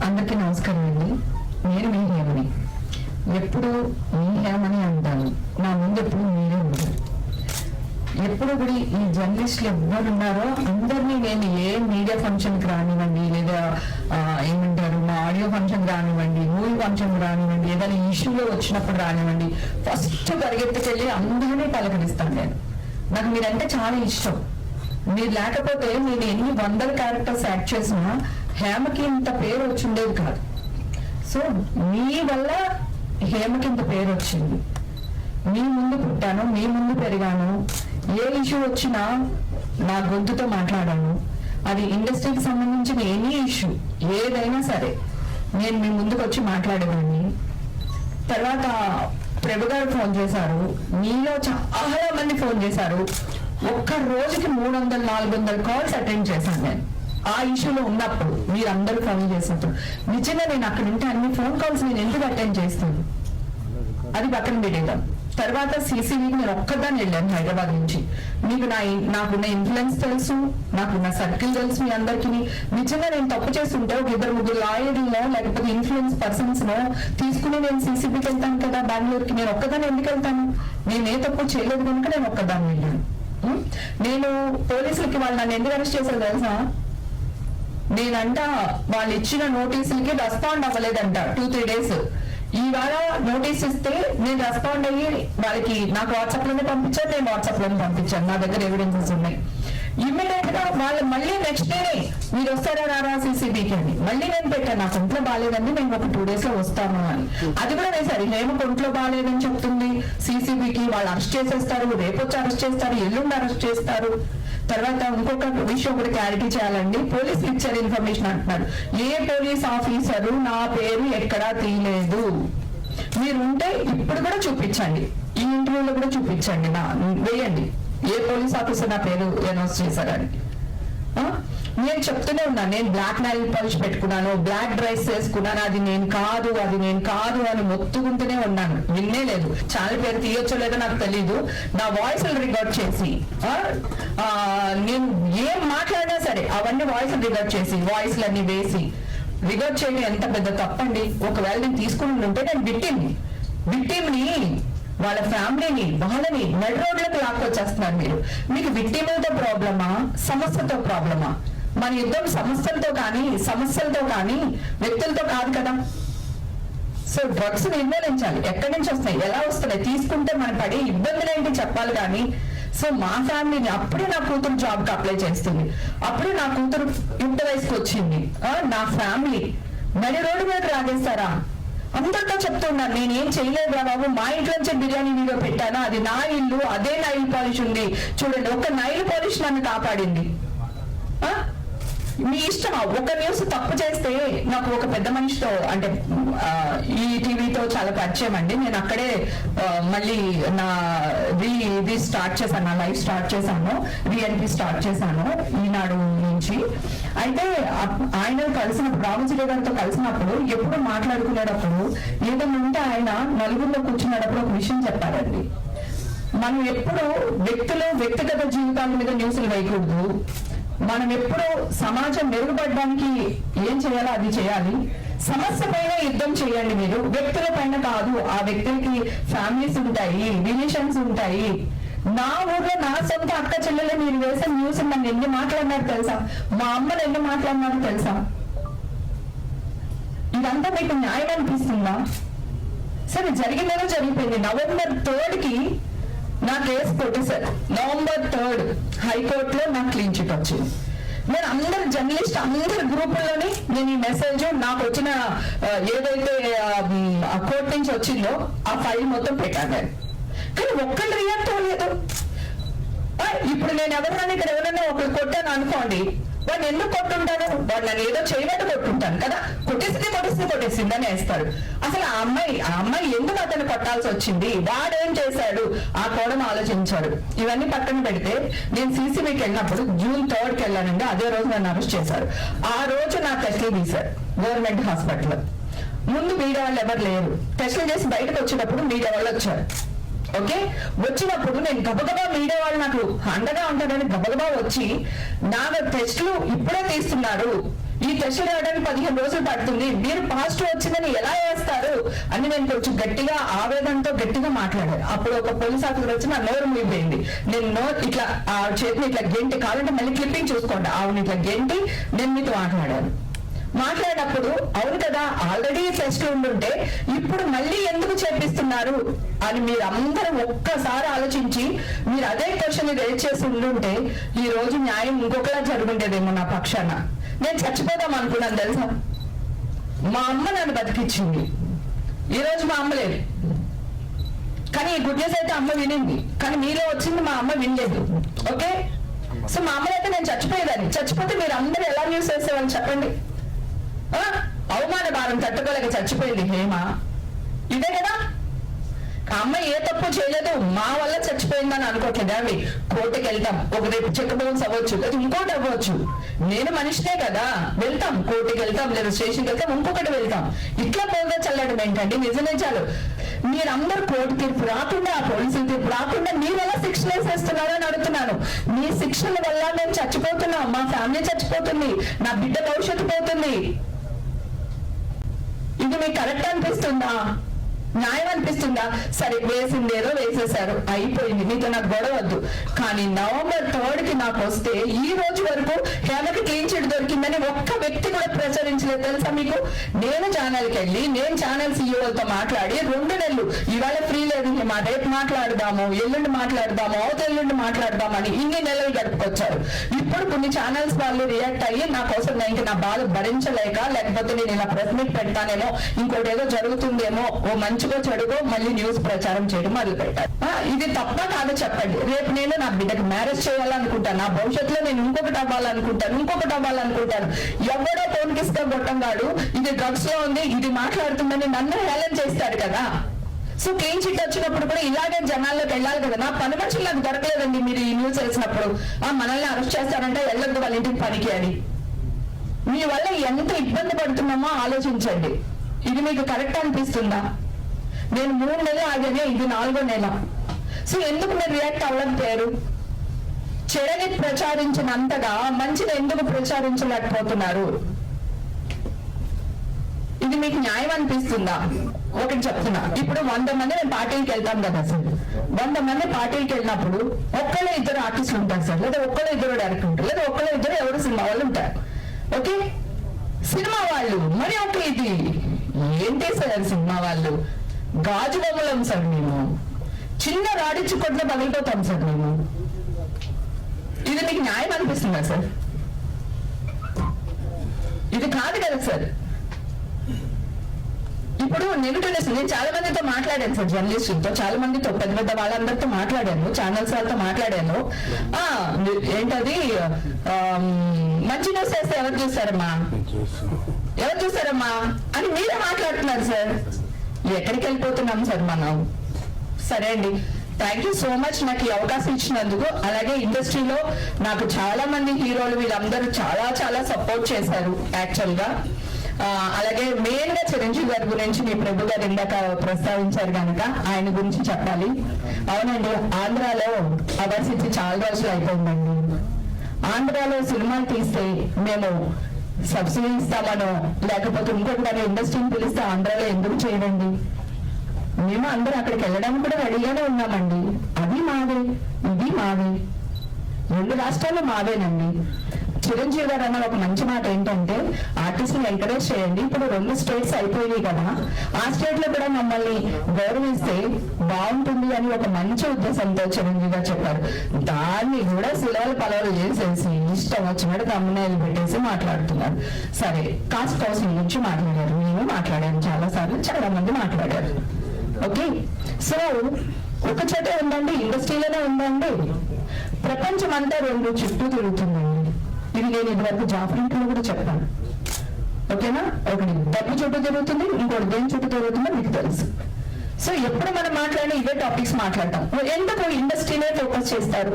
అందరికీ నమస్కారం అండి. నేను మీ హేమని. ఎప్పుడు మీ హేమని అంటాను, నా ముందు ఎప్పుడు మీరే ఉంటారు. ఎప్పుడు కూడా ఈ జర్నలిస్టులు ఎవరున్నారో అందరినీ నేను ఏ మీడియా ఫంక్షన్కి రానివ్వండి, లేదా ఏమంటారు మా ఆడియో ఫంక్షన్ రానివ్వండి, మూవీ ఫంక్షన్ రానివ్వండి, ఏదైనా ఇష్యూలో వచ్చినప్పుడు రానివ్వండి, ఫస్ట్ పరిగెత్తుకెళ్ళి అందరినీ పలకరిస్తాను నేను. నాకు మీరంటే చాలా ఇష్టం. మీరు లేకపోతే నేను ఎన్ని వందల క్యారెక్టర్స్ యాక్ట్ చేసినా హేమకి ఇంత పేరు వచ్చిండేది కాదు. సో మీ వల్ల హేమకి ఇంత పేరు వచ్చింది. మీ ముందు పుట్టాను, మీ ముందు పెరిగాను. ఏ ఇష్యూ వచ్చినా నా గొంతుతో మాట్లాడాను. అది ఇండస్ట్రీకి సంబంధించిన ఎనీ ఇష్యూ ఏదైనా సరే నేను మీ ముందుకు వచ్చి మాట్లాడేదాన్ని. తర్వాత ప్రభు గారు ఫోన్ చేశారు, మీలో చాలా మంది ఫోన్ చేశారు. ఒక్క రోజుకి 300-400 కాల్స్ అటెండ్ చేశాను నేను ఆ ఇష్యూలో ఉన్నప్పుడు. మీరందరూ ఫోన్ చేసినప్పుడు నిజంగా నేను అక్కడ ఉంటే అన్ని ఫోన్ కాల్స్ నేను ఎందుకు అటెండ్ చేస్తాను, అది పక్కన పెట్టేద్దాం. తర్వాత CCVకి నేను ఒక్కదాన్ని వెళ్ళాను హైదరాబాద్ నుంచి. నాకున్న ఇన్ఫ్లుయెన్స్ తెలుసు, నాకున్న సర్కిల్ తెలుసు మీ అందరికీ. నిజంగా నేను తప్పు చేస్తుంటే ఒక 2-3 లాయర్లో లేకపోతే ఇన్ఫ్లుయెన్స్ పర్సన్స్ నో తీసుకుని నేను CCVకి వెళ్తాను కదా బెంగళూరుకి. నేను ఒక్కదాన్ని ఎందుకు వెళ్తాను? నేను ఏ తప్పు చేయలేదు కనుక నేను ఒక్కదాన్ని వెళ్ళాను. నేను పోలీసులకి వాళ్ళు నన్ను ఎందుకు అరెస్ట్ చేశారు తెలుసా? నేనంట వాళ్ళు ఇచ్చిన నోటీసులకి రెస్పాండ్ అవ్వలేదంట 2-3 days. ఇవాళ నోటీస్ ఇస్తే నేను రెస్పాండ్ అయ్యి వాళ్ళకి నాకు వాట్సాప్ లోనే పంపించాను, నేను వాట్సాప్ లోనే పంపించాను. నా దగ్గర ఎవిడెన్సెస్ ఉన్నాయి. ఇమ్మీడియట్ గా వాళ్ళు మళ్ళీ నెక్స్ట్ డేనే మీరు వస్తారా రారా CCVకి అని మళ్ళీ నేను పెట్టాను. నాకు ఒంట్లో బాగాలేదండి, నేను ఒక 2 days లో వస్తాను అని. అది కూడా వేసారు. హేమ ఒంట్లో బాగాలేదని చెప్తుంది CCVకి. వాళ్ళు అరెస్ట్ చేసేస్తారు, రేపు వచ్చి అరెస్ట్ చేస్తారు, ఎల్లుండి అరెస్ట్ చేస్తారు. తర్వాత ఇంకొక విషయం కూడా క్లారిటీ చేయాలండి. పోలీసులు ఇచ్చారు ఇన్ఫర్మేషన్ అంటున్నారు. ఏ పోలీస్ ఆఫీసరు నా పేరు ఎక్కడా తీయలేదు. మీరుంటే ఇప్పుడు కూడా చూపించండి, ఈ ఇంటర్వ్యూలో కూడా చూపించండి, వేయండి ఏ పోలీస్ ఆఫీసర్ నా పేరు అనౌన్స్ చేశారని. నేను చెప్తూనే ఉన్నాను, నేను బ్లాక్ నెయిల్ పాలిష్ పెట్టుకున్నాను, బ్లాక్ డ్రెస్ వేసుకున్నాను, అది నేను కాదు అని మొత్తుకుంటూనే ఉన్నాను. విన్నే లేదు. ఛానల్ పేరు తీయొచ్చో లేదో నాకు తెలీదు. నా వాయిస్ రికార్డ్ చేసి నేను ఏం మాట్లాడినా సరే అవన్నీ వాయిస్ రికార్డ్ చేసి వాయిస్లన్నీ వేసి రికార్డ్ చేయడం ఎంత పెద్ద తప్పండి. ఒకవేళ నేను తీసుకుని ఉంటే నేను విక్టిమ్ని వాళ్ళ ఫ్యామిలీని వాళ్ళని నడి రోడ్లకు లాక్కొచ్చేస్తున్నారు మీరు. మీకు విక్టిమ్తో ప్రాబ్లమా, సమస్యతో ప్రాబ్లమా? మన యుద్ధం సమస్యలతో కానీ వ్యక్తులతో కాదు కదా. సో డ్రగ్స్ నిర్మూలించాలి. ఎక్కడి నుంచి వస్తాయి, ఎలా వస్తున్నాయి, తీసుకుంటే మనం పడే ఇబ్బందులు ఏంటి చెప్పాలి కానీ. సో మా ఫ్యామిలీని అప్పుడే నా కూతురు జాబ్కి అప్లై చేస్తుంది, అప్పుడే నా కూతురు ఇంటర్ వయసుకు వచ్చింది. నా ఫ్యామిలీ నడి రోడ్డు మీద రాగేస్తారా? అందరితో చెప్తున్నాను, నేనేం చేయలేదు రా బాబు, మా ఇంట్లోంచే బిర్యానీ వీడియో పెట్టాను, అది నా ఇల్లు, అదే నైల్ పాలిష్ ఉంది చూడండి. ఒక నైల్ పాలిష్ నన్ను కాపాడింది. మీ ఇష్టం. ఒక న్యూస్ తప్పు చేస్తే నాకు ఒక పెద్ద మనిషితో అంటే ఈ టీవీతో చాలా పరిచయం అండి. నేను అక్కడే మళ్ళీ నా ఇది స్టార్ట్ చేశాను, నా లైఫ్ స్టార్ట్ చేశాను, VNP స్టార్ట్ చేశాను ఈనాడు నుంచి. అయితే ఆయన కలిసినప్పుడు రామజీ గారితో కలిసినప్పుడు ఎప్పుడు మాట్లాడుకునేటప్పుడు ఏదైనా ఉంటే ఆయన నలుగురిలో కూర్చునేటప్పుడు ఒక విషయం చెప్పారండి. మనం ఎప్పుడు వ్యక్తిగత జీవితాల మీద న్యూస్లు వేయకూడదు. మనం ఎప్పుడూ సమాజం మెరుగుపడడానికి ఏం చేయాలో అది చేయాలి. సమస్య పైన యుద్ధం చేయండి మీరు, వ్యక్తుల పైన కాదు. ఆ వ్యక్తులకి ఫ్యామిలీస్ ఉంటాయి, రిలేషన్స్ ఉంటాయి. నా ఊర్లో నా సొంత అక్క చెల్లెలు మీరు వేసే న్యూస్ నన్ను ఎన్ని మాట్లాడినారు తెలుసా? మా అమ్మను ఎన్ని మాట్లాడినారు తెలుసా? ఇదంతా మీకు న్యాయం అనిపిస్తుందా? సరే జరిగిందేదో జరిగిపోయింది. November 3కి నా కేసు కొట్టేశారు. November 3 హైకోర్టులో నాకు క్లీన్ చిట్ వచ్చింది. నేను అందరు జర్నలిస్ట్ అందరి గ్రూపుల్లోని నేను ఈ మెసేజ్ నాకు వచ్చిన ఏదైతే కోర్టు నుంచి వచ్చిందో ఆ ఫైల్ మొత్తం పెట్టాను. కానీ ఒక్కళ్ళు రియాక్ట్ అవ్వలేదు. ఇప్పుడు నేను ఎవరైనా ఇక్కడ ఎవరైనా ఒకరు కొట్టాను అనుకోండి, వాడిని ఎందుకు కొట్టుంటాను? వాడు నన్ను ఏదో చేయనట్టు కొట్టుంటాను కదా. కొట్టేసింది అని వేస్తారు. అసలు ఆ అమ్మాయి ఎందుకు అతను కొట్టాల్సి వచ్చింది, వాడేం చేశాడు, ఆ కోణం ఆలోచించాడు. ఇవన్నీ పక్కన పెడితే నేను CCVకి వెళ్ళినప్పుడు June 3కి వెళ్ళానండి. అదే రోజు నన్ను అరెస్ట్ చేశారు. ఆ రోజు నా టెస్ట్లు తీశారు గవర్నమెంట్ హాస్పిటల్. ముందు మీడియా వాళ్ళు ఎవరు లేరు. టెస్టులు చేసి బయటకు వచ్చేటప్పుడు మీడియా వాళ్ళు వచ్చారు. ఓకే, వచ్చినప్పుడు నేను గబగబా మీడియా వాళ్ళు నాకు అండగా ఉంటారని గబగబా వచ్చి నా టెస్టులు ఇప్పుడే తీస్తున్నారు, ఈ టెస్ట్ రావడానికి 15 రోజులు పడుతుంది, మీరు పాజిటివ్ వచ్చిందని ఎలా వేస్తారు అని నేను కొంచెం గట్టిగా ఆవేదనతో గట్టిగా మాట్లాడాను. అప్పుడు ఒక పోలీస్ ఆఫీసర్ వచ్చి నా నోరు మూగిపోయింది. నేను ఇట్లా ఆ చేతిని ఇట్లా గెంటి, కావాలంటే మళ్ళీ క్లిప్పింగ్ చూసుకోండి, ఆవుని ఇట్లా గెంటి నేను మీతో మాట్లాడినప్పుడు అవును కదా ఆల్రెడీ టెస్ట్ ఉండుంటే ఇప్పుడు మళ్ళీ ఎందుకు చేపిస్తున్నారు అని మీరు అందరూ ఒక్కసారి ఆలోచించి మీరు అదే క్వశ్చన్ రేజ్ చేసి ఉండుంటే ఈ రోజు న్యాయం ఇంకొకలా జరుగుండేదేమో నా పక్షాన. నేను చచ్చిపోదాం అనుకున్నాను తెలుసా. మా అమ్మ నన్ను బతికిచ్చింది, ఈ రోజు మా అమ్మ లేదు. కానీ ఈ గుడ్ న్యూస్ అయితే అమ్మ వినింది, కానీ మీలో వచ్చింది మా అమ్మ వినలేదు. ఓకే, సో మా అమ్మలైతే నేను చచ్చిపోయేదాన్ని. చచ్చిపోతే మీరు అందరూ ఎలా న్యూస్ వేసేవాళ్ళు చెప్పండి. అవమాన భారం తట్టుకోలేక చచ్చిపోయింది హేమ, ఇదే కదా. అమ్మ ఏ తప్పు చేయలేదు, మా వల్ల చచ్చిపోయిందని అనుకోవట్లేదు. అవి కోర్టుకి వెళ్తాం, ఒక రేపు చెక్ బౌన్స్ అవ్వచ్చు, లేదా ఇంకోటి అవ్వచ్చు. నేను మనిషినే కదా, వెళ్తాం, కోర్టుకి వెళ్తాం, లేదా స్టేషన్కి వెళ్తాం, ఇంకొకటి వెళ్తాం. ఇట్లా పోగా చల్లడం ఏంటండి? నిజాలు మీరందరూ కోర్టు తీర్పు రాకుండా, పోలీసుల తీర్పు రాకుండా మీరు ఎలా శిక్షలు వేసేస్తున్నారో అని అడుగుతున్నాను. మీ శిక్షల వల్ల మేము చచ్చిపోతున్నాం, మా ఫ్యామిలీ చచ్చిపోతుంది, నా బిడ్డ భవిష్యత్తు పోతుంది. ఇది మీకు కరెక్ట్ అనిపిస్తుందా? న్యాయం అనిపిస్తుందా? సరే, వేసిందేదో వేసేశారు, అయిపోయింది, మీతో నాకు గొడవ వద్దు. కానీ November 3 నాకు వస్తే ఈ రోజు వరకు హేమకి క్లీన్ చిట్ దొరికిందని ఒక్క వ్యక్తి కూడా ప్రచురించలేదు తెలుసా మీకు. నేను ఛానల్కి వెళ్ళి, నేను ఛానల్ సీఈఓలతో మాట్లాడి 2 నెలలు, ఇవాళ ఫ్రీ లేదు మా రేపు మాట్లాడదాము, ఎల్లుండి మాట్లాడదాము, అవతెల్లుండి మాట్లాడదామని ఇన్ని నెలలు గడుపుకొచ్చారు. ఇప్పుడు కొన్ని ఛానల్స్ వాళ్ళు రియాక్ట్ అయ్యి నా కోసం ఇంక నా బాధ భరించలేక, లేకపోతే నేను ఇలా ప్రెస్ మీట్ పెడతానేమో, ఇంకోటి ఏదో జరుగుతుందేమో, ఓ మంచిగా చెడుగో మళ్ళీ న్యూస్ ప్రచారం చేయడం మొదలు పెట్టారు. ఇది తప్ప కాదు చెప్పండి. రేపు నేను నా బిడ్డకి మ్యారేజ్ చేయాలనుకుంటాను, నా భవిష్యత్తులో నేను ఇంకొకటి అవ్వాలనుకుంటాను. ఎవడో ఫోన్ కిస్తా గొట్టంగాడు ఇది డ్రగ్స్ లో ఉంది, ఇది మాట్లాడుతుందని నన్ను హేళన చేస్తాడు కదా. సో క్లీన్ చిట్ వచ్చినప్పుడు కూడా ఇలాగే జనాల్లోకి వెళ్ళాలి కదా. నా పని మనుషులు నాకు దొరకలేదండి. మీరు ఈ న్యూస్ వేసినప్పుడు మనల్ని అరెస్ట్ చేస్తారంటే వెళ్ళొద్దు వాళ్ళ ఇంటికి పనికి అని. మీ వల్ల ఎంత ఇబ్బంది పడుతున్నామో ఆలోచించండి. ఇది మీకు కరెక్ట్ అనిపిస్తుందా? నేను 3 నెలలు ఆగానే, ఇది 4వ నెల. సో ఎందుకు మీరు రియాక్ట్ అవ్వలేకపోయారు? చెడని ప్రచారించినంతగా మంచిని ఎందుకు ప్రచారించలేకపోతున్నారు? ఇది మీకు న్యాయం అనిపిస్తుందా? ఒకటి చెప్తున్నా, ఇప్పుడు 100 మంది నేను పార్టీకి వెళ్తాం కదా సార్. 100 మంది పార్టీకి వెళ్ళినప్పుడు ఒక్కళ్ళు 2 ఆర్టిస్టులు ఉంటారు సార్, లేదా ఒక్కళ్ళు 2 డైరెక్టర్ ఉంటారు, లేదా ఒక్కళ్ళు 2 ఎవరు సినిమా వాళ్ళు ఉంటారు. ఓకే, సినిమా వాళ్ళు మరి ఒక ఇది ఏంటి సార్? సినిమా వాళ్ళు గాజు బొమ్మలం సార్, మేము చిన్న రాడిచ్చి కొట్ల పగిలిపోతాం సార్ మేము. ఇది మీకు న్యాయం అనిపిస్తుందా సార్? ఇది కాదు కదా సార్. ఇప్పుడు నెగిటివ్నెస్, నేను చాలా మందితో మాట్లాడాను సార్, జర్నలిస్టులతో, చాలా మందితో, పెద్ద పెద్ద వాళ్ళందరితో మాట్లాడాను, ఛానల్స్ వాళ్ళతో మాట్లాడాను. ఏంటది మంచి న్యూస్ వేస్తే ఎవరు చూస్తారమ్మా అని మీరే మాట్లాడుతున్నారు సార్. ఎక్కడికి వెళ్ళిపోతున్నాం సార్ మనం? సరే అండి, థ్యాంక్ యూ సో మచ్ నాకు ఈ అవకాశం ఇచ్చినందుకు. అలాగే ఇండస్ట్రీలో నాకు చాలా మంది హీరోలు వీళ్ళందరూ చాలా చాలా సపోర్ట్ చేశారు యాక్చువల్ గా. అలాగే మెయిన్ గా చిరంజీవి గారి గురించి మీ ప్రభు గారు ఇందాక ప్రస్తావించారు కనుక ఆయన గురించి చెప్పాలి. అవునండి, ఆంధ్రాలో అవార్డ్స్ ఇచ్చి చాలా రోజులు అయిపోయిందండి. ఆంధ్రాలో సినిమాలు తీస్తే మేము సబ్సిడీ ఇస్తామనో, లేకపోతే ఇంకొకటి ఇండస్ట్రీని పిలిస్తే ఆంధ్రాలో ఎందుకు చేయడండి? మేము అందరూ అక్కడికి వెళ్ళడానికి కూడా రెడీగానే ఉన్నామండి. అది మావే, ఇది మావే, 2 రాష్ట్రాలు మావేనండి. చిరంజీవి గారు అన్న ఒక మంచి మాట ఏంటంటే, ఆర్టిస్ట్ని ఎంకరేజ్ చేయండి. ఇప్పుడు 2 స్టేట్స్ అయిపోయినాయి కదా, ఆ స్టేట్ లో కూడా మమ్మల్ని గౌరవిస్తే బాగుంటుంది అని ఒక మంచి ఉద్దేశంతో చిరంజీవి గారు చెప్పారు. దాన్ని కూడా శిలవలు పలవలు చేసేసి ఇష్టం వచ్చినట్టు తమ్మునేలు పెట్టేసి మాట్లాడుతున్నారు. సరే, కాస్ట్ కౌన్సిలింగ్ గురించి మాట్లాడారు, నేను మాట్లాడాను చాలా సార్లు, చాలా మంది మాట్లాడారు. ఓకే, సో ఒక చోటే ఉందండి, ఇండస్ట్రీలోనే ఉందండి, ప్రపంచం అంతా 2 చుట్టూ తిరుగుతుందండి. ఇది నేను ఇదివరకు జాఫ్రింట్లో కూడా చెప్పాను. ఓకేనా? ఒకటి డబ్బు చుట్టూ తిరుగుతుంది, ఇంకోటి దేని చుట్టూ తిరుగుతుందో మీకు తెలుసు. సో ఎప్పుడు మనం మాట్లాడి ఇవే టాపిక్స్ మాట్లాడతాం. ఎందుకు ఇండస్ట్రీనే ఫోకస్ చేస్తారు?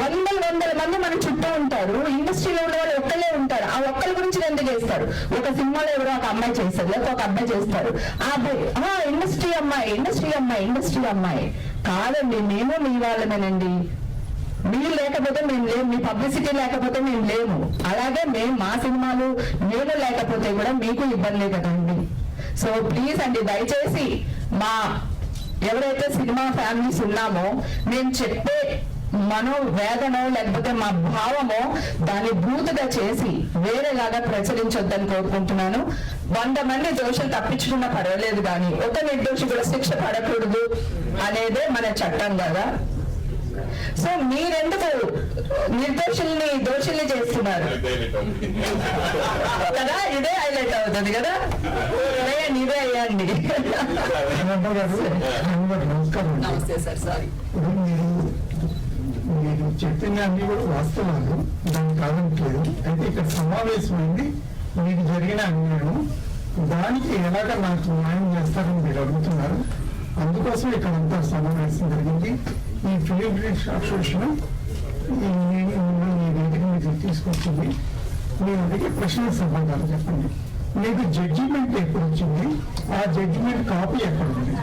వందల మంది మన చుట్టూ ఉంటారు, ఇండస్ట్రీలో ఉన్న వాళ్ళు ఒక్కళ్ళే ఉంటారు. ఆ ఒక్కరి గురించి ఎందుకు చేస్తారు? ఒక సినిమాలో ఎవరో ఒక అమ్మాయి చేస్తారు, లేకపోతే ఒక అబ్బాయి చేస్తారు, ఆ అబ్బాయి ఇండస్ట్రీ అమ్మాయి కాదండి, మేము మీ వాళ్ళమేనండి. మీరు లేకపోతే మేము లేము, మీ పబ్లిసిటీ లేకపోతే మేము లేము. అలాగే మేము మా సినిమాలు నేను లేకపోతే కూడా మీకు ఇబ్బంది కదండి. సో ప్లీజ్ అండి, దయచేసి మా ఎవరైతే సినిమా ఫ్యామిలీస్ ఉన్నామో మేము చెప్పే మనోవేదన లేకపోతే మా భావమో దాన్ని భూతగా చేసి వేరేలాగా ప్రచురించొద్దని కోరుకుంటున్నాను. 100 మంది దోషులు తప్పించుకున్నా పర్వాలేదు, కానీ ఒక నిర్దోషి కూడా శిక్ష పడకూడదు అనేదే మన చట్టం కదా. సో మీరెందుకు నిర్దోషుల్ని దోషుల్ని చేస్తున్నారు కదా, ఇదే హైలైట్ అవుతుంది కదా. వేయండి, ఇదే అయ్యండి. నమస్తే సార్. సారీ, మీరు చెప్పిన అన్ని కూడా వాస్తవాలు, దాన్ని కాదనట్లేదు. అయితే ఇక్కడ సమావేశమైంది మీకు జరిగిన అన్యాయం, దానికి ఎలాగ నాకు న్యాయం చేస్తారని మీరు అడుగుతున్నారు. అందుకోసం ఇక్కడ అంతా సమావేశం జరిగింది. ఈ ఫిలిం అసోసియేషన్ ఈ వేదిక మీద తీసుకొచ్చింది. మీరు అడిగే ప్రశ్న సమాధానం చెప్పండి. మీకు జడ్జిమెంట్ ఎప్పుడు వచ్చింది? ఆ జడ్జిమెంట్ కాపీ ఎక్కడ ఉంది?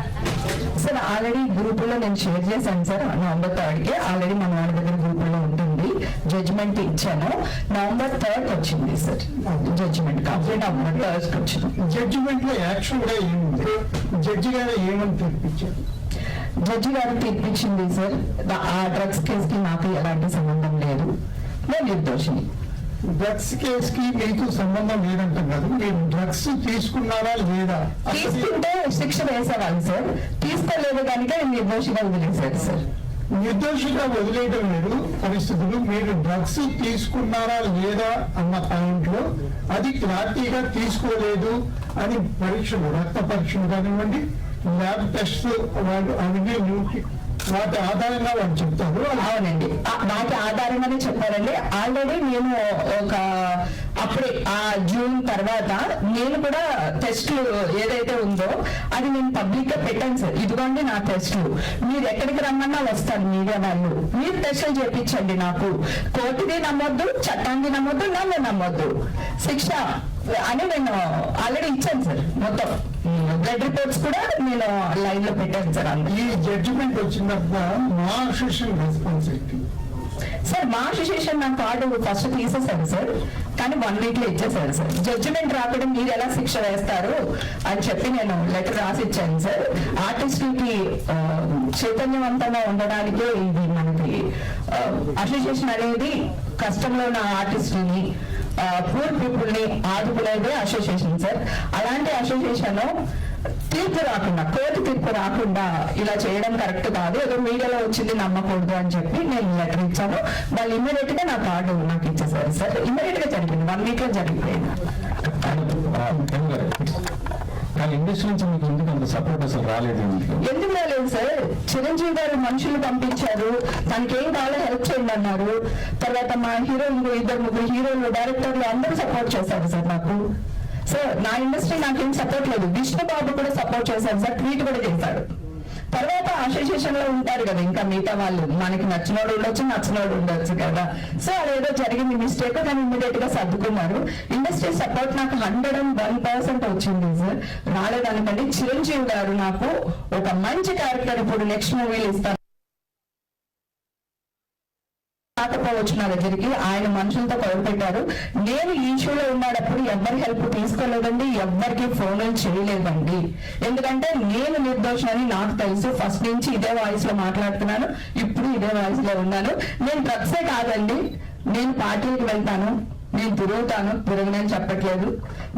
సార్ ఆల్రెడీ గ్రూపులో నేను షేర్ చేశాను సార్. నవంబర్ 3కి ఆల్రెడీ మన వాళ్ళ దగ్గర గ్రూపులో ఉంటుంది. జడ్జిమెంట్ ఇచ్చాను. నవంబర్ 3 వచ్చింది సార్ జడ్జిమెంట్ కాపీ. నవంబర్ 3 వచ్చింది. జడ్జిమెంట్ లో యాక్చువల్ గా ఏముంది? జడ్జి గారు ఏమని తీర్పిచ్చారు? జడ్జి గారు తీర్పిచ్చింది సార్, ఆ డ్రగ్స్ కేసుకి నాకు ఎలాంటి సంబంధం లేదు, నేను నిర్దోషిని. డ్రగ్స్ కేసు కి మీకు సంబంధం లేదంటాం కదా. మీరు డ్రగ్స్ తీసుకున్నారా లేదా? తీసుకుంటే శిక్ష వేసేవాళ్ళు సార్, తీసుకోలేదు కనుక నిర్దోషిగా వదిలేశారు సార్. నిర్దోషిగా వదిలేయడం లేదు పరిస్థితులు. మీరు డ్రగ్స్ తీసుకున్నారా లేదా అన్న పాయింట్ లో అది క్లారిటీగా తీసుకోలేదు అని పరీక్షలు, రక్త పరీక్షలు కానివ్వండి, ల్యాబ్ టెస్ట్ వాళ్ళు అవన్నీ వాటి ఆధారంగా వాళ్ళు చెప్తారు. అవునండి, వాటి ఆధారంగానే చెప్పారండి. ఆల్రెడీ నేను అప్పుడే ఆ జూన్ తర్వాత నేను కూడా టెస్ట్లు ఏదైతే ఉందో అది నేను పబ్లిక్ గా పెట్టాను సార్. ఇదిగోండి నా టెస్ట్లు, మీరు ఎక్కడికి రమ్మన్నా వస్తాను మీడియా వాళ్ళు, మీరు టెస్టులు చేయించండి. నాకు కోర్టుది నమ్మొద్దు, చట్టాన్ని నమ్మొద్దు, నన్ను నమ్మొద్దు, శిక్ష అని నేను ఆల్రెడీ ఇచ్చాను సార్. మొత్తం బ్లడ్ రిపోర్ట్స్ కూడా నేను లైన్ లో పెట్టాను సార్. ఈ జడ్జిమెంట్ వచ్చిన తర్వాత మా అసోసియేషన్ రెస్పాన్సిబిలిటీ సార్. మా అసోసియేషన్ నా కార్డు ఫస్ట్ తీసేశారు సార్, కానీ 1 వీక్ లో ఇచ్చేసారు సార్. జడ్జిమెంట్ రాకుండా మీరు ఎలా శిక్ష వేస్తారు అని చెప్పి నేను లెటర్ రాసి ఇచ్చాను సార్. ఆర్టిస్టులకి చైతన్యవంతంగా ఉండడానికే ఇది మనకి అసోసియేషన్ అనేది కష్టంలో ఉన్న ఆర్టిస్టుని, పూర్ పీపుల్ ని ఆదుకునేదే అసోసియేషన్ సార్. అలాంటి అసోసియేషన్ తీర్పు రాకుండా, కోర్టు తీర్పు రాకుండా ఇలా చేయడం కరెక్ట్ కాదు. ఏదో మీడియాలో వచ్చింది నమ్మకూడదు అని చెప్పి నేను లెటర్ ఇచ్చాను. వాళ్ళు ఇమ్మీడియట్ గా నా కార్డు నాకు ఇచ్చేసారు సార్. ఇమ్మీడియట్ గా జరిగింది, 1 వీక్ లో జరిగిపోయింది. కానీ ఇండస్ట్రీ నుంచి మీకు ఎందుకు అంత సపోర్ట్ అసలు రాలేదు? ఎందుకు రాలేదు సార్? చిరంజీవి గారు మనుషులు పంపించారు, తనకి ఏం కావాలో హెల్ప్ చేయండి అన్నారు. తర్వాత మా హీరోలు 2-3 హీరోలు, డైరెక్టర్లు అందరూ సపోర్ట్ చేశారు సార్ నాకు. సార్ నా ఇండస్ట్రీ నాకేం సపోర్ట్ లేదు. విష్ణు బాబు కూడా సపోర్ట్ చేశారు సార్, ట్వీట్ కూడా చేశాడు. తర్వాత అసోసియేషన్ లో ఉంటారు కదా ఇంకా మిగతా వాళ్ళు, మనకి నచ్చినోడు ఉండొచ్చు, నచ్చినోడు ఉండొచ్చు కదా. సో అదేదో జరిగింది మిస్టేక్, కానీ ఇమ్మీడియట్ గా సర్దుకున్నారు. ఇండస్ట్రీ సపోర్ట్ నాకు 101% వచ్చింది సార్. రాలేదనుకోండి. చిరంజీవి గారు నాకు ఒక మంచి క్యారెక్టర్ ఇప్పుడు నెక్స్ట్ మూవీలు ఇస్తారు రాకపోవచ్చు నా దగ్గరికి. ఆయన మనుషులతో పెట్టారు. నేను ఈ ఇష్యూలో ఉన్నప్పుడు ఎవరి హెల్ప్ తీసుకోలేదండి, ఎవరికి ఫోన్లు చేయలేదండి. ఎందుకంటే నేను నిర్దోషని నాకు తెలుసు. ఫస్ట్ నుంచి ఇదే వాయిస్ లో మాట్లాడుతున్నాను, ఇప్పుడు ఇదే వాయిస్ లో ఉన్నాను. నేను డ్రగ్సే కాదండి, నేను పార్టీలకు వెళ్తాను, నేను తిరగనని చెప్పట్లేదు.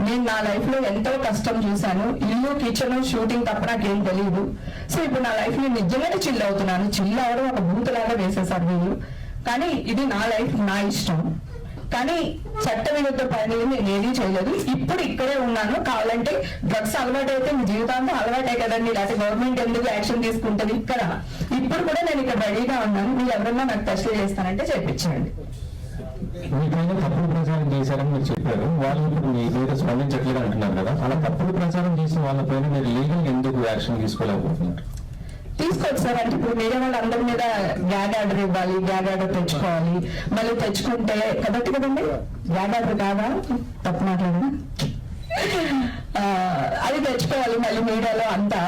నేను నా లైఫ్ లో ఎంతో కష్టం చూశాను. ఇల్లు, కిచెన్, షూటింగ్ తప్ప నాకేం తెలియదు. సో ఇప్పుడు నా లైఫ్ లో నిజంగానే చిల్ అవుతున్నాను. చిల్ అవడం ఒక బూతులాగా వేసేసారు వీళ్ళు. కానీ ఇది నా లైఫ్, నా ఇష్టం. కానీ చట్ట విరుద్ధ పనులు నేను ఏదీ చేయలేదు. ఇప్పుడు ఇక్కడే ఉన్నాను. కావాలంటే డ్రగ్స్ అలవాటు అయితే మీ జీవితాంతం అలవాటే కదండి, లేకపోతే గవర్నమెంట్ ఎందుకు యాక్షన్ తీసుకుంటుంది ఇక్కడ. ఇప్పుడు కూడా నేను ఇక్కడ రెడీగా ఉన్నాను. మీరు ఎవరన్నా నాకు టెస్ట్లు చేస్తానంటే చేయించండి. మీపైన తప్పుడు ప్రచారం చేశారని మీరు చెప్పారు. వాళ్ళు ఇప్పుడు మీ మీద స్పందించట్లేదు అంటున్నారు కదా. అలా తప్పుడు ప్రచారం చేసిన వాళ్ళపైన మీరు లీగల్ ఎందుకు యాక్షన్ తీసుకోలేకపోతున్నారు? తీసుకోవచ్చు సార్. అంటే ఇప్పుడు వేరే వాళ్ళ అందరి మీద గ్యాగ్ ఆర్డర్ ఇవ్వాలి, గ్యాగ్ ఆర్డర్ తెచ్చుకోవాలి. మళ్ళీ తెచ్చుకుంటే కాబట్టి కదండి గ్యాగ్ ఆర్డర్ కాదా, తప్పు మాట్లాడినా అది తెచ్చుకోవాలి. మళ్ళీ మీడియాలో అంతా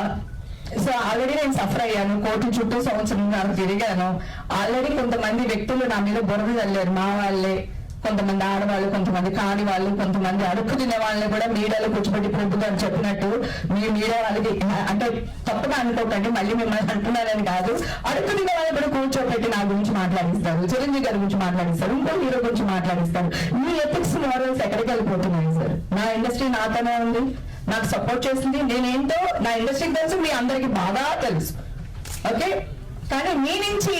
సో ఆల్రెడీ నేను సఫర్ అయ్యాను, కోర్టు చుట్టూ సంవత్సరం తిరిగాను. ఆల్రెడీ కొంతమంది వ్యక్తులు నా మీద బురద చల్లారు, మా వాళ్ళే, కొంతమంది ఆడవాళ్ళు, కొంతమంది కాని వాళ్ళు, కొంతమంది అడుక్కు తినే వాళ్ళని కూడా మీడియాలో కూర్చోబెట్టి ప్రభుత్వం గారు చెప్పినట్టు మీ మీడియా వాళ్ళకి అంటే తప్పుగా అనుకోకండి, మళ్ళీ మిమ్మల్ని అంటున్నారని కాదు, అడుక్కు తినే వాళ్ళు కూడా కూర్చోబెట్టి నా గురించి మాట్లాడిస్తారు, చిరంజీవి గారి గురించి మాట్లాడిస్తారు, ఇంకో హీరో గురించి మాట్లాడిస్తారు. మీ ఎథిక్స్ మోరల్స్ ఎక్కడికి వెళ్ళిపోతున్నాయి సార్? నా ఇండస్ట్రీ నాతోనే ఉంది, నాకు సపోర్ట్ చేసింది, నేనేంటో నా ఇండస్ట్రీకి తెలుసు, మీ అందరికి బాగా తెలుసు. ఓకే, కానీ మీ నుంచి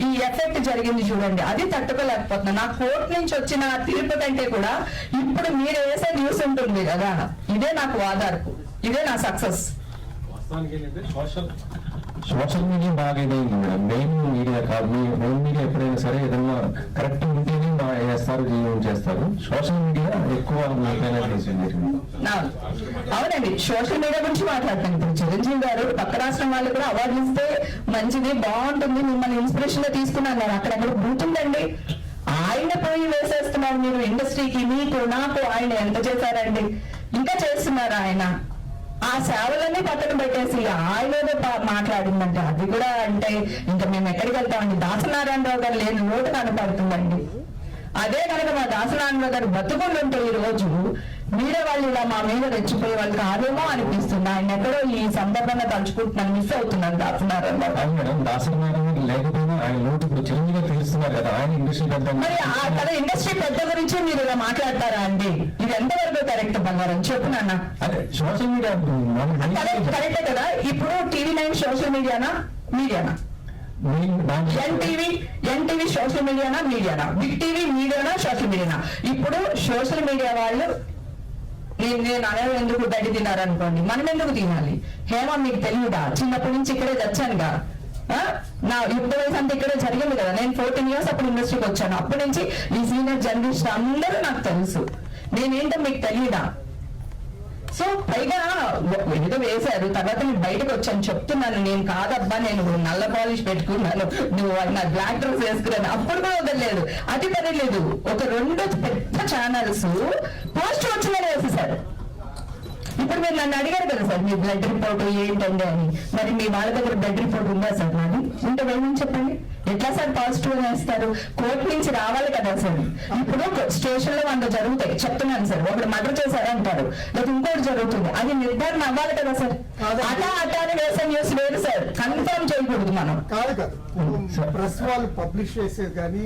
ఈ ఎఫెక్ట్ జరిగింది చూడండి, అది తట్టుకోలేకపోతున్నా. నా కోర్టు నుంచి వచ్చిన తీర్పు కంటే కూడా ఇప్పుడు మీరు వేసే న్యూస్ ఉంటుంది కదా, ఇదే నాకు వాదార్పు, ఇదే నా సక్సెస్. సోషల్ మీడియా బాగా ఇదైంది మేడం. మెయిన్ మీడియా కాదు, మెయిన్ మీడియా ఎప్పుడైనా సరే ఏదైనా కరెక్ట్ ఉంటేనే వేస్తారు, చేస్తారు. సోషల్ మీడియా ఎక్కువ అవునండి, సోషల్ మీడియా గురించి మాట్లాడతాను. ఇప్పుడు చిరంజీవి గారు పక్క రాష్ట్రం వాళ్ళు కూడా అవార్డు ఇస్తే మంచిది, బాగుంటుంది, మిమ్మల్ని ఇన్స్పిరేషన్ గా తీసుకున్నారు. అక్కడెక్కడ బూతుందండి, ఆయన పోయి వేసేస్తున్నారు మీరు ఇండస్ట్రీకి. మీకు నాకు ఆయన ఎంత చేశారండి, ఇంకా చేస్తున్నారు ఆయన. ఆ సేవలన్నీ పక్కన పెట్టేసి ఆయన మాట్లాడిందంటే అది కూడా అంటే ఇంకా మేము ఎక్కడికి వెళ్తామండి? దాసనారాయణరావు గారు లేని నోటు కనపడుతుందండి. అదే కనుక మా దాసనారాయణరావు గారు బతుకుంటుంటే ఈ రోజు మీరే వాళ్ళు ఇలా మా మీద రెచ్చిపోయే వాళ్ళు కాదేమో అనిపిస్తుంది. ఆయన ఎక్కడో ఈ సందర్భంగా తలుచుకుంటున్నాను, మిస్ అవుతున్నాను దాసనారాయణరావు గారు. మేడం, దాసనారాయణ లేకపోయినా ఆయన నోటు ఇప్పుడు చిరంజీవి తీరుస్తున్నారు కదా, ఆయన ఇండస్ట్రీ పెద్ద. మరి కదా ఇండస్ట్రీ పెద్ద గురించి మీరు ఇలా మాట్లాడతారా అండి? ఇది ఎంతవరకు కరెక్ట్ బంగారం చెప్పు నాన్న. అదే సోషల్ మీడియా కరెక్టే కదా. ఇప్పుడు TV9 సోషల్ మీడియానా ఎన్టీవీ సోషల్ మీడియానా, బిగ్ టీవీ మీడియానా, సోషల్ మీడియానా? ఇప్పుడు సోషల్ మీడియా వాళ్ళు నేను అనేది ఎందుకు గడ్డి తిన్నారనుకోండి, మనం ఎందుకు తినాలి? హేమ మీకు తెలియదా? చిన్నప్పటి నుంచి ఇక్కడే వచ్చానుగా, నా యుద్ధ వయసు అంతా ఇక్కడే జరిగింది కదా. నేను 14 years అప్పుడు ఇండస్ట్రీకి వచ్చాను. అప్పటి నుంచి ఈ సీనియర్ జర్నలిస్ట్ అందరూ నాకు తెలుసు. నేనేంటో మీకు తెలియదా? సో పైగా ఏదో వేశారు, తర్వాత నేను బయటకు వచ్చాను చెప్తున్నాను, నేను కాదబ్బా, నేను నల్ల పాలిష్ పెట్టుకున్నాను, నువ్వు నా బ్లాక్ డ్రెస్ వేసుకున్నాను, అప్పుడు కూడా వదలలేదు. అది పర్లేదు, ఒక 2 పెద్ద ఛానల్స్ పోస్ట్ వచ్చిందని వేసేసారు. ఇప్పుడు మీరు నన్ను అడిగారు కదా సార్, మీ బ్లడ్ రిపోర్ట్ ఏంటండి అని. మరి మీ వాళ్ళ దగ్గర బ్లడ్ రిపోర్ట్ ఉందా సార్? నాది ఉంటే వేయమని చెప్పండి. ఎట్లా సార్ పాజిటివ్ వేస్తారు? కోర్టు నుంచి రావాలి కదా సార్. ఇప్పుడు స్టేషన్ లో 100 జరుగుతాయి చెప్తున్నాను సార్. ఒకటి మర్డర్ చేశారంటారు, లేదా ఇంకోటి జరుగుతుంది, అది నిర్ధారణ అవ్వాలి కదా సార్. అటాని వేసే న్యూస్ వేరు సార్, కన్ఫర్మ్ చేయకూడదు మనం. కాదు కాదు, ప్రెస్ వాళ్ళు పబ్లిష్ చేసేది కానీ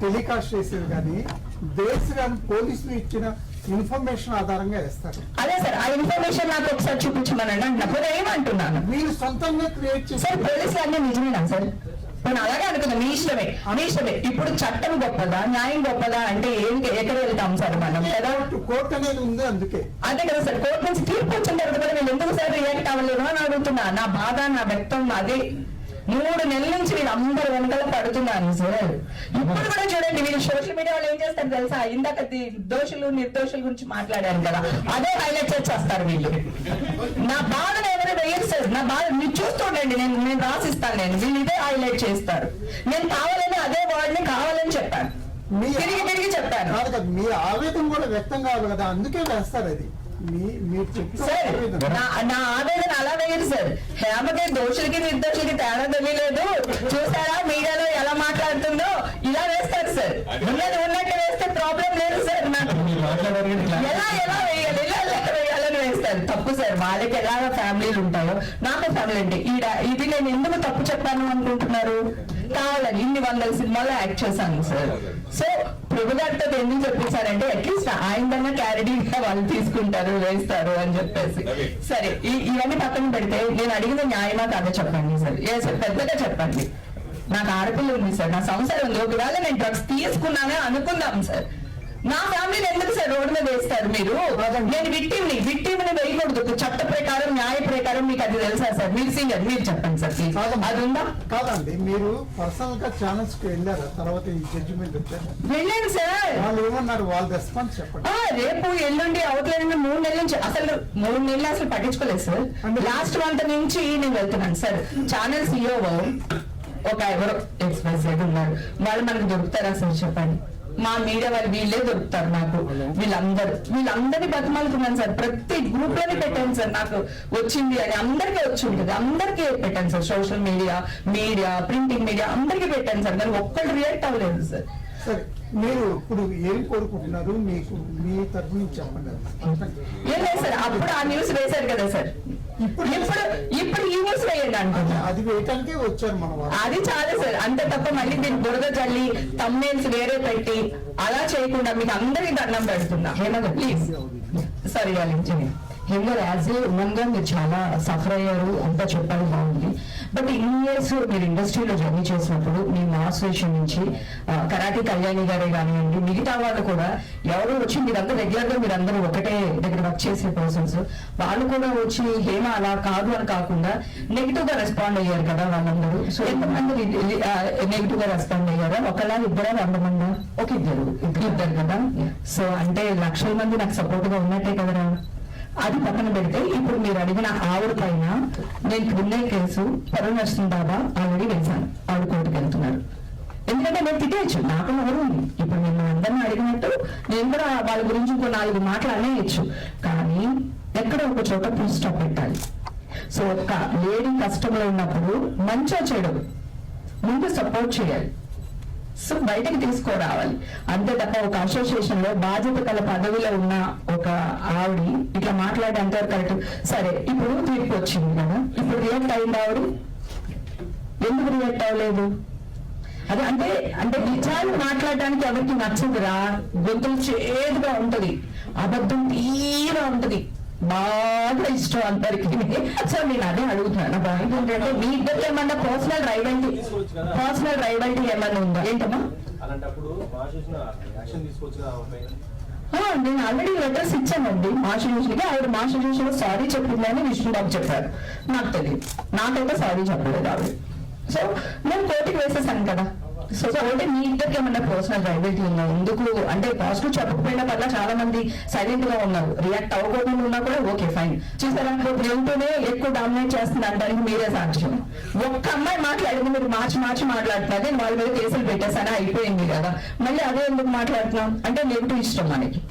టెలికాస్ట్ చేసేది కానీ బేస్ కానీ పోలీసులు ఇచ్చిన ఇన్ఫర్మేషన్ ఆధారంగా వేస్తారు. అదే సార్, ఆ ఇన్ఫర్మేషన్ నాకు ఒకసారి చూపించమనండి అన్నప్పుడు ఏమంటున్నాను. మీరు సొంతంగా క్రియేట్ చేస్తారు పోలీసులు అన్నీ నిజమేనా సార్? నేను అలాగే అనుకున్నా, మీ ఇష్టమే. ఇప్పుడు చట్టం గొప్పదా, న్యాయం గొప్పదా అంటే ఎక్కడ వెళ్తాం సార్ మనం? కోర్టు అనేది ఉంది, అందుకే అదే కదా సార్. కోర్టు నుంచి తీర్పు వచ్చిన తర్వాత కూడా వీళ్ళు ఎందుకు సార్ రియాక్ట్ అవ్వలేదు అని అడుగుతున్నా. నా బాధ, నా వ్యక్తం అదే. 3 నెలల నుంచి వీళ్ళందరూ వెనకాల పడుతున్నాను సార్. ఇప్పుడు కూడా చూడండి, వీళ్ళు సోషల్ మీడియా వాళ్ళు ఏం చేస్తారు తెలుసా? ఇందాక దోషులు నిర్దోషుల గురించి మాట్లాడారు కదా, అదే హైలైట్ చేస్తారు వీళ్ళు. నా బాధను ఎవరు వేయరు సార్. నా బాధ మీరు చూస్తుండండి, నేను రాసిస్తాను. వీళ్ళు ఇదే హైలైట్ చేస్తారు. నేను కావాలని అదే వర్డ్ ని కావాలని చెప్పాను, తిరిగి చెప్పాను. మీ ఆవేదన కూడా వ్యక్తం కావాలి కదా, అందుకే వేస్తారు. అది నా ఆవేదన అలా వేయరు సార్. హేమకి దోషులకి నిర్దోషులకి తేడా తెలియలేదు, చూసారా మీడియాలో ఎలా మాట్లాడుతుందో, ఇలా వేస్తారు సార్. ఉన్నట్టు వేస్తే ప్రాబ్లం లేదు సార్. నాకు ఎలా వేయాలని వేస్తారు. తప్పు సార్. వాళ్ళకి ఎలాగ ఫ్యామిలీలు ఉంటాయో నాకు ఫ్యామిలీ అంటే ఇది నేను ఎందుకు తప్పు చెప్పాను అనుకుంటున్నారు? కావాలని ఇన్ని 100 సినిమాలో యాక్ట్ చేశాను సార్. సో ప్రభు గారితో ఎందుకు చెప్పేశారంటే అట్లీస్ట్ ఆయనదన్నా క్లారిటీగా వాళ్ళు తీసుకుంటారు, వేస్తారు అని చెప్పేసి. సరే, ఇవన్నీ పక్కన పెడితే నేను అడిగిన న్యాయమా కాదా చెప్పండి సార్. ఏ సార్ పెద్దగా చెప్పండి. నాకు ఆడపిల్ల ఉంది సార్, నా సంసారం ఉంది. ఒకవేళ నేను డ్రగ్స్ తీసుకున్నానే అనుకుందాం సార్, నా ఫ్యామిలీని ఎందుకు సార్ రోడ్డు మీద వేస్తారు మీరు? నేను విక్టిమ్ని వేయకూడదు. చట్ట ప్రకారం, న్యాయ ప్రకారం మీకు అది తెలుసా సార్? మీరు సీనియర్, మీరు చెప్పండి సార్. అది ఉందా? కాదండి, మీరు పర్సనల్ గా ఛానల్స్ కి వెళ్ళారా? తర్వాత ఈ జడ్జిమెంట్ వచ్చారు? వెళ్ళాను సార్. వాళ్ళు ఏమన్నారు? వాళ్ళ రెస్పాన్స్ చెప్పండి. రేపు ఎల్లుండి అవుట్లైన్ 3 నెలల నుంచి అసలు 3 నెలలు అసలు పట్టించుకోలేదు సార్. లాస్ట్ మంత్ నుంచి నేను వెళ్తున్నాను సార్. ఛానల్ CEO ఒక ఎవరో ఎక్స్ప్రెస్ ఉన్నారు, వాళ్ళు మనకు దొరుకుతారా సార్ చెప్పండి? మా మీడియా వాళ్ళు వీళ్ళే దొరుకుతారు నాకు, వీళ్ళందరినీ బతిమాలుకున్నాను సార్. ప్రతి గ్రూప్ లోనే పెట్టాను సార్, నాకు వచ్చింది అని అందరికీ వచ్చి ఉంటుంది, అందరికీ పెట్టాను sir. Social media printing media అందరికీ పెట్టాను సార్, కానీ ఒక్కళ్ళు రియాక్ట్ అవ్వలేదు సార్. సరే, మీరు ఇప్పుడు ఏం కోరుకుంటున్నారు? మీకు మీ తరఫు నుంచి చెప్పండి. ఏం లేదు సార్, అప్పుడు ఆ న్యూస్ వేశారు కదా సార్, ఇప్పుడు ఈ న్యూస్ వేయండి అంటున్నా. అది వేయటానికే వచ్చారు మన వాళ్ళు. అది చాలు సార్, అంతే తప్ప మళ్ళీ దీన్ని బురద చల్లి తమ్నేల్స్ వేరే పెట్టి అలా చేయకుండా మీకు అందరికీ దండం పెడుతున్నా. హేమగా ప్లీజ్ సారీ వాళ్ళించండి. హేమగారు యాజ్ ఏ ఉమెన్ గా మీరు చాలా సఫర్ అయ్యారు అంతా చెప్పాలి, బాగుంది. బట్ ఇన్ని ఇయర్స్ మీరు ఇండస్ట్రీలో జర్నీ చేసినప్పుడు మీ మాస్ విషయం నుంచి కరాటే కళ్యాణి గారే కానివ్వండి, మిగతా వాళ్ళు కూడా ఎవరు వచ్చి మీరంతా రెగ్యులర్ గా మీరందరూ ఒకటే దగ్గర వర్క్ చేసే పర్సన్స్, వాళ్ళు కూడా వచ్చి హేమ అలా కాదు అని కాకుండా నెగిటివ్ గా రెస్పాండ్ అయ్యారు కదా వాళ్ళందరూ. సో ఎంతమంది నెగిటివ్ గా రెస్పాండ్ అయ్యారా? ఒకలా ఇద్దరా 100 మంది? ఒక ఇద్దరు కదా. సో అంటే లక్షల మంది నాకు సపోర్ట్ గా ఉన్నట్టే కదరా. అది పక్కన పెడితే ఇప్పుడు మీరు అడిగిన ఆవిడ పైన నేను క్రిమినల్ కేసు పరుణర్శన్ బాబా ఆల్రెడీ వేశాను, ఆవిడ కోర్టుకు వెళ్తున్నారు. ఎందుకంటే నేను తిట్టేయచ్చు, నాకు ఎవరు ఉంది. ఇప్పుడు నేను అందరినీ అడిగినట్టు నేను కూడా వాళ్ళ గురించి ఇంకో 4 మాటలు అనేయచ్చు, కానీ ఎక్కడ ఒక చోట ఫుల్ స్టాప్ పెట్టాలి. సో ఒక లేడీ కష్టంలో ఉన్నప్పుడు మంచో చెడు ముందు సపోర్ట్ చేయాలి, సో బయటకు తీసుకురావాలి. అంతే తప్ప ఒక అసోసియేషన్ లో బాధ్యత గల పదవిలో ఉన్న ఒక ఆవిడ ఇట్లా మాట్లాడడానికి కరెక్ట్. సరే, ఇప్పుడు తీర్పు వచ్చింది కదా, ఇప్పుడు రియాక్ట్ అయింది ఆవిడ, ఎందుకు రియాక్ట్ అవ్వలేదు? అదే అంటే నిజాలు మాట్లాడడానికి ఎవరికి నచ్చదురా, గొంతులు చేదుగా ఉంటది, అబద్ధం తీరా ఉంటది, బాగా ఇష్టం అందరికి. సో నేను అదే అడుగుతున్నాను. నా పాయింట్ ఏంటంటే మీ ఇద్దరికి ఏమన్నా పర్సనల్ రైవల్టీ ఏమన్నా ఉందా ఏంటమ్మా? నేను ఆల్రెడీ లెటర్స్ ఇచ్చానండి మాస్టర్ ఆవిడ మాస్టర్ సారీ చెప్పిందని విష్ణుబాబు చెప్పారు, నాకు తెలియదు, నాకైతే సారీ చెప్పలేదు ఆవిడ. సో నేను కోర్టుకి వేసేసాను కదా. సో అంటే మీ ఇద్దరికి ఏమన్నా పర్సనల్ రైవల్టీ ఉందా? ఎందుకు అంటే పాజిటివ్ చెప్పకపోయినా పట్ల చాలా మంది సైలెంట్ గా ఉన్నారు, రియాక్ట్ అవ్వకుండా ఉన్నా కూడా ఓకే ఫైన్. చూసారా, ప్రేమతోనే ఎక్కువ డామినేట్ చేస్తుంది అంటానికి మీరే సాక్ష్యం. ఒక్క అమ్మాయి మాట్లాడింది, మీరు మార్చి మాట్లాడుతున్నారు, నేను వాళ్ళ మీద కేసులు పెట్టేసానా, అయిపోయింది కదా, మళ్ళీ అదే ఎందుకు మాట్లాడుతున్నాం అంటే నెగిటివ్ ఇష్టం మనకి,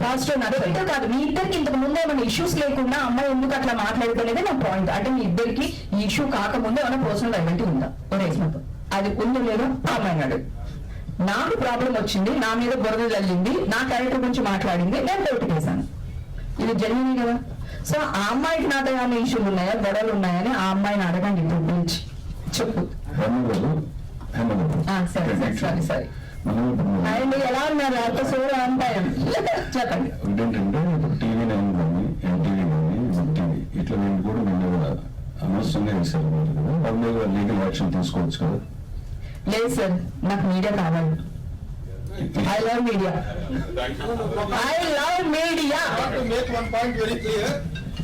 పాజిటివ్ నచ్చదు కాదు. మీ ఇద్దరికి ఇంతకు ముందు ఏమైనా ఇష్యూస్ లేకుండా అమ్మాయి ఎందుకు అట్లా మాట్లాడుకునేది నా పాయింట్. అంటే మీ ఇద్దరికి ఈ ఇష్యూ కాకముందు ఏమైనా పర్సనల్ రైవల్టీ ఉందా? ఎగ్జాంపుల్ అది ఉందో లేదో అమ్మాయినాడు, నాకు ప్రాబ్లం వచ్చింది, నా మీద బురద జల్లింది, నా క్యారెక్టర్ గురించి మాట్లాడింది, నేను కోర్టుకు వేశాను, ఇది జరిగింది కదా. సో ఆ అమ్మాయికి నాతో ఏమైనా ఇష్యూలు ఉన్నాయా, గొడవలు ఉన్నాయని ఆ అమ్మాయిని అడగండి ఇప్పుడు గురించి చెప్పు. సరే అండ్ ఎలా ఉన్నారు అంత సోలో అంటాయం చెప్పండి. ఏంటంటే ఇప్పుడు టీవీ 9 కానీ ఎన్టీవీ కానీ టీవీ ఇట్లా నేను కూడా అనవసరంగా వేశారు కదా, వాళ్ళ మీద లీగల్ యాక్షన్ తీసుకోవచ్చు కదా? లేదు సార్, నాకు మీడియా కావాలి. I love media.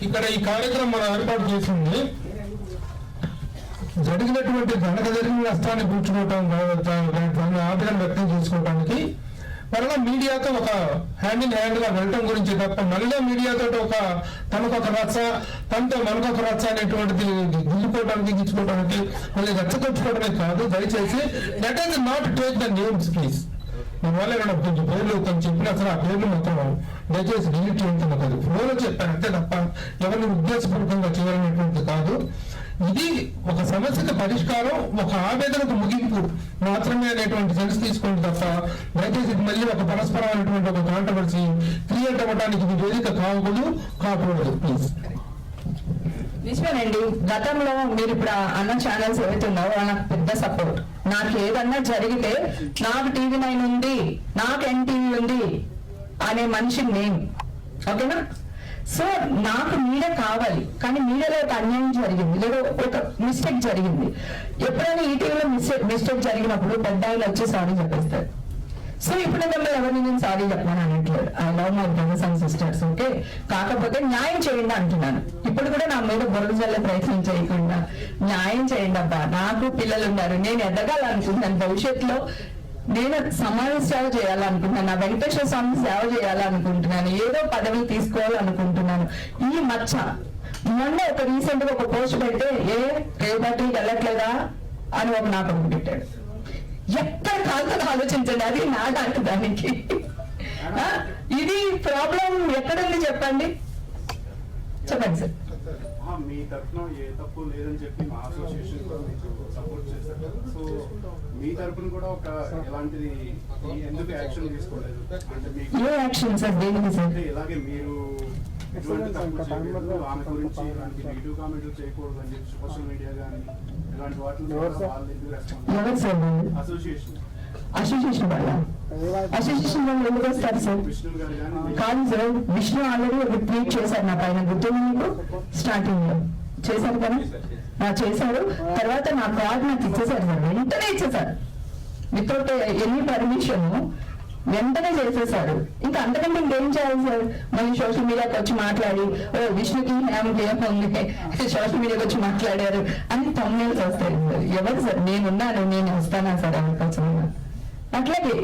ఇక్కడ ఈ కార్యక్రమం మనం ఏర్పాటు చేసింది జరిగినటువంటి జరిగిన నష్టాన్ని కూర్చుకోవటం, ఆవేదన వ్యక్తం చేసుకోవడానికి మరలా మీడియాతో ఒక హ్యాండ్ ఇన్ హ్యాండ్ గా వెళ్ళటం గురించి తప్ప మళ్ళీ మీడియాతో తనకొక రచ్చ తనతో మనకొక రచ్చ అనేటువంటిది గిచ్చుకోవడానికి మళ్ళీ రెచ్చగొచ్చుకోవడమే కాదు. దయచేసి that is not take the names please. మన వల్ల ఏమైనా కొంచెం పేర్లు కొంచెం చెప్పిన అసలు ఆ పేర్లు మొత్తం దయచేసి డిలీట్ చేయించడం కాదు, ఫ్లోలో చెప్పాను అంతే తప్ప ఎవరిని ఉద్దేశపూర్వకంగా చేయాలనేటువంటిది కాదు. ఇది ఒక సమస్యకు పరిష్కారం, ఒక ఆవేదనకు ముగింపు మాత్రమే అనేటువంటి సెన్స్ తీసుకోండి తప్ప దయచేసి మళ్ళీ ఒక పరస్పరమైనటువంటి ఒక కాంట్రవర్సీ క్రియేట్ అవ్వడానికి ఇది వేదిక కాకూడదు ప్లీజ్. నిజమేనండి, గతంలో మీరు ఇప్పుడు అన్న ఛానల్స్ ఏవైతున్నారో వాళ్ళకి పెద్ద సపోర్ట్. నాకు ఏదన్నా జరిగితే నాకు టీవీ 9 ఉంది, నాకు ఎన్టీవీ ఉంది అనే మనిషి నేను, ఓకేనా? సో నాకు మీడియా కావాలి, కానీ మీడియాలో ఒక అన్యాయం జరిగింది లేదా ఒక మిస్టేక్ జరిగింది. ఎప్పుడైనా ఈ టీవీలో మిస్టేక్ జరిగినప్పుడు పెద్ద ఆయన వచ్చి సారీ చెప్పేస్తారు. సో ఇప్పుడు మిమ్మల్ని ఎవరిని నేను సారీ చెప్పాను అనట్లేదు, I love my brothers and sisters, okay? కాకపోతే న్యాయం చేయండి అంటున్నాను. ఇప్పుడు కూడా నా మీద బురద జల్లే ప్రయత్నం చేయకుండా న్యాయం చేయండి అబ్బా. నాకు పిల్లలు ఉన్నారు, నేను ఎదగాలనుకుంటున్నాను, భవిష్యత్తులో నేను సమాజ సేవ చేయాలనుకుంటున్నాను, నా వెంకటేశ్వర స్వామి సేవ చేయాలనుకుంటున్నాను, ఏదో పదవి తీసుకోవాలనుకుంటున్నాను. ఈ మచ్చ మొన్న ఒక రీసెంట్ గా ఒక పోస్ట్ పెడితే రేపటికి వెళ్ళట్లేదా అని ఒక నాటకం పెట్టాడు. ఎక్కడ కాదు ఆలోచించండి, అది నా డాక్టర్ దానికి. ఇది ప్రాబ్లం ఎక్కడుంది చెప్పండి సార్. మీ తరఫున ఏ తప్పు లేదని చెప్పి మా అసోసియేషన్ కూడా మీకు సపోర్ట్ చేశారు కదా. సో మీ తరఫున కూడా ఒక ఎలాంటిది ఎందుకు యాక్షన్ తీసుకోలేదు అంటే మీకు ఏ యాక్షన్ సార్? దేనికి సార్? అంటే ఇలాగే మీరు ఎటువంటి తప్పు చేయకూడదు, ఆమె గురించి ఇలాంటి నెగిటివ్ కామెంట్లు చేయకూడదు అని చెప్పి సోషల్ మీడియా కానీ ఇలాంటి వాటిని వాళ్ళు ఎందుకు రెస్పాన్స్? ఎవరు సార్? అసోసియేషన్ అసోసియేషన్ వాళ్ళ? అసోసియేషన్ వాళ్ళు ఎందుకు వస్తారు సార్? విష్ణు గారు కానీ కాదు సార్, విష్ణు ఆల్రెడీ ఒక ట్వీట్ చేశారు నా పైన, గుర్తుంది మీకు? స్టార్టింగ్ లో చేశారు కదా, చేశారు. తర్వాత నా కార్డు నాకు ఇచ్చేసారు సార్, వెంటనే ఇచ్చేసారు, వితౌట్ ఎనీ పర్మిషన్ వెంటనే చేసేసారు. ఇంకా అంతకంటే ఇంకేం చేయాలి సార్? మళ్ళీ సోషల్ మీడియాకి వచ్చి మాట్లాడి విష్ణుకి ఏముంది సోషల్ మీడియాకి వచ్చి మాట్లాడారు అని తమ్ముళ్ళు వస్తాయి సార్. ఎవరు సార్? నేనున్నాను, నేను వస్తానా సార్ అవకాశం? అట్లాగే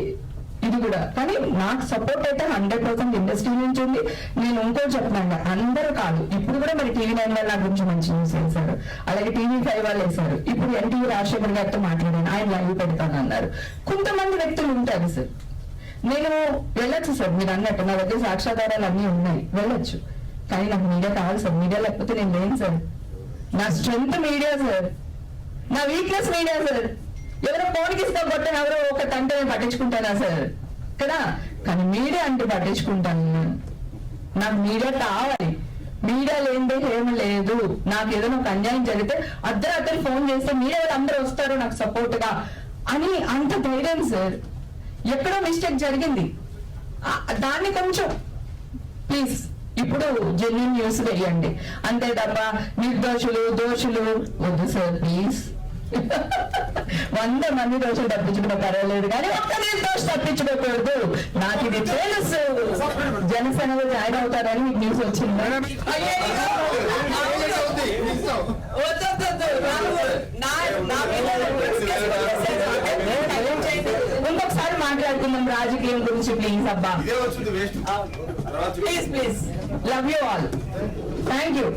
ఇది కూడా. కానీ నాకు సపోర్ట్ అయితే 100% ఇండస్ట్రీ నుంచి ఉంది. నేను ఇంకోటి చెప్తున్నాను, అందరూ కాదు, ఇప్పుడు కూడా మరి TV9 వాళ్ళు నా గురించి మంచి న్యూస్ వేశారు, అలాగే TV5 వాళ్ళు వేశారు. ఇప్పుడు NTV రాజశేఖర్ గారితో మాట్లాడాను, ఆయన లైవ్ పెడతాను అన్నారు. కొంతమంది వ్యక్తులు ఉంటారు సార్. నేను వెళ్ళొచ్చు సార్, మీరు అన్నట్టు నా దగ్గర సాక్ష్యాధారాలు అన్నీ ఉన్నాయి, వెళ్ళొచ్చు. కానీ నాకు మీడియా కావాలి సార్. మీడియా లేకపోతే నేను లేను సార్. నా స్ట్రెంత్ మీడియా సార్, నా వీక్నెస్ మీడియా సార్. ఎవరో ఫోన్కి ఇస్తా కొట్టాను, ఎవరో ఒక తంటే పట్టించుకుంటానా సార్ కదా? కానీ మీడియా అంటే పట్టించుకుంటాను నేను. నాకు మీడియా కావాలి. మీడియా లేనిదే ఏమి లేదు. నాకు ఏదైనా ఒక అన్యాయం జరిగితే అర్ధరాత్రి ఫోన్ చేస్తే మీడియా వాళ్ళు అందరూ వస్తారు నాకు సపోర్ట్ గా అని అంత ధైర్యం సార్. ఎక్కడో మిస్టేక్ జరిగింది, దాన్ని కొంచెం ప్లీజ్ ఇప్పుడు జెన్యూన్ న్యూస్ వేయండి, అంతే తప్ప నిర్దోషులు దోషులు వద్దు సార్ ప్లీజ్. 100 మంది దోషులు తప్పించుకున్న పర్వాలేదు, కానీ ఒక్క నిర్దోష తప్పించుకోకూడదు. నాకు ఇది తెలుసు. జనసేనలో జాయిన్ అవుతారని మీకు న్యూస్ వచ్చింది. ఇంకొకసారి మాట్లాడుకుందాం రాజకీయం గురించి ప్లీజ్. అబ్బా please please, love you all, thank you.